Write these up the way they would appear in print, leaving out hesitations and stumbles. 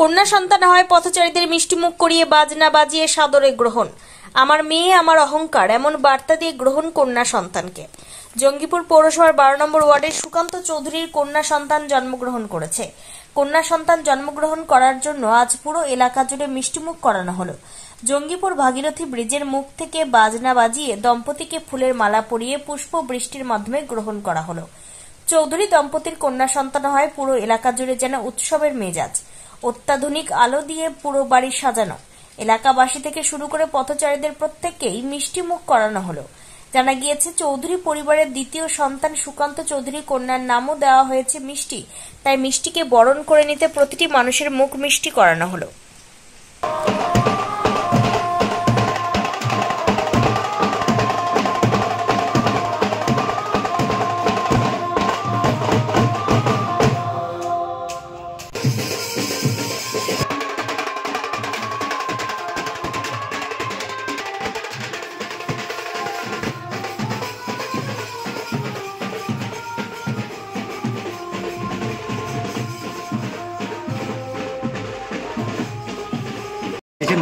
কন্যা সন্তান হয় পথচারীদের মিষ্টিমুখ করিয়ে বাজনা বাজিয়ে সাদরে গ্রহণ। আমার মেয়ে আমার অহংকার, এমন বার্তা দিয়ে গ্রহণ কন্যা সন্তানকে। জঙ্গিপুর পৌরসভার 12 নম্বর ওয়ার্ডের সুকান্ত চৌধুরীর কন্যা সন্তান জন্মগ্রহণ করেছে। কন্যা সন্তান জন্মগ্রহণ করার জন্য আজ পুরো এলাকা জুড়ে মিষ্টিমুখ করানো হলো। জঙ্গিপুর ভাগীরথী ব্রিজের মুখ থেকে বাজনা বাজিয়ে দম্পতিকে ফুলের মালা পরিয়ে পুষ্প বৃষ্টির মাধ্যমে গ্রহণ করা হলো। চৌধুরী দম্পতির কন্যা সন্তান হয় পুরো এলাকা জুড়ে যেন উৎসবের মেজাজ। অত্যাধুনিক আলো দিয়ে পুরো বাড়ি সাজানো। এলাকাবাসী থেকে শুরু করে পথচারীদের প্রত্যেককেই মিষ্টিমুখ করানো হলো। জানা গিয়েছে, চৌধুরী পরিবারের দ্বিতীয় সন্তান সুকান্ত চৌধুরী কন্যার নামও দেওয়া হয়েছে মিষ্টি। তাই মিষ্টিকে বরণ করে নিতে প্রতিটি মানুষের মুখ মিষ্টি করানো হলো।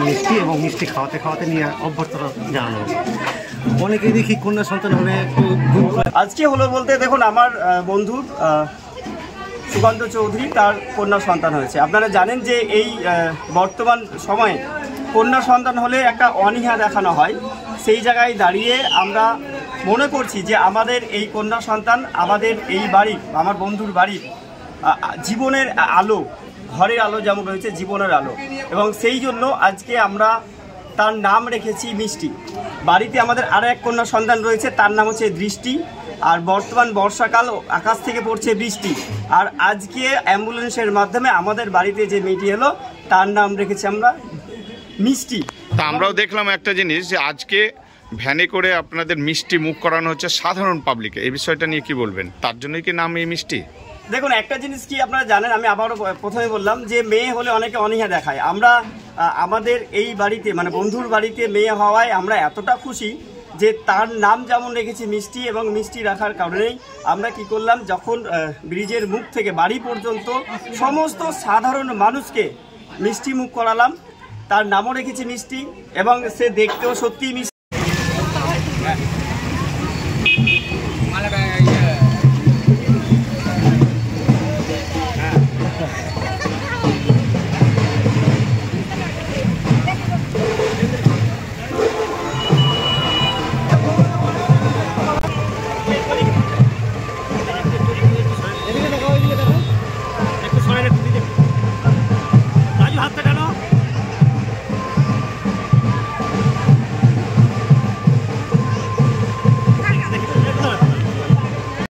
মিষ্টি এবং মিষ্টি খাওয়াতে খাওয়াতে নিয়ে অভ্যর্থনা জানানো হবে। অনেকেই দেখি কন্যা সন্তান হলে আজকে হলো বলতে দেখুন, আমার বন্ধু সুকান্ত চৌধুরী তার কন্যা সন্তান হয়েছে। আপনারা জানেন যে এই বর্তমান সময়ে কন্যা সন্তান হলে একটা অনীহা দেখানো হয়। সেই জায়গায় দাঁড়িয়ে আমরা মনে করছি যে আমাদের এই কন্যা সন্তান আমাদের এই বাড়ির, আমার বন্ধুর বাড়ির জীবনের আলো, ঘরের আলো যেমন রয়েছে জীবনের আলো, এবং সেই জন্য আজকে আমরা তার নাম রেখেছি মিষ্টি। বাড়িতে আমাদের আরও এক কন্যা সন্তান রয়েছে, তার নাম হচ্ছে দৃষ্টি। আর বর্তমান বর্ষাকাল, আকাশ থেকে পড়ছে বৃষ্টি। আর আজকে অ্যাম্বুলেন্সের মাধ্যমে আমাদের বাড়িতে যে মেয়েটি এলো তার নাম রেখেছি আমরা মিষ্টি। তা আমরাও দেখলাম একটা জিনিস, যে আজকে ভ্যানে করে আপনাদের মিষ্টি মুখ করানো হচ্ছে সাধারণ পাবলিকে। এই বিষয়টা নিয়ে কি বলবেন? তার জন্যই কি নাম এই মিষ্টি? দেখুন, একটা জিনিস কি আপনারা জানেন, আমি আবারও প্রথমে বললাম যে মেয়ে হলে অনেকে অনীহা দেখায়। আমরা আমাদের এই বাড়িতে, মানে বন্ধুর বাড়িতে মেয়ে হওয়ায় আমরা এতটা খুশি যে তার নাম যেমন রেখেছি মিষ্টি, এবং মিষ্টি রাখার কারণেই আমরা কি করলাম, যখন ব্রিজের মুখ থেকে বাড়ি পর্যন্ত সমস্ত সাধারণ মানুষকে মিষ্টি মুখ করালাম। তার নামও রেখেছি মিষ্টি, এবং সে দেখতেও সত্যিই মিষ্টি।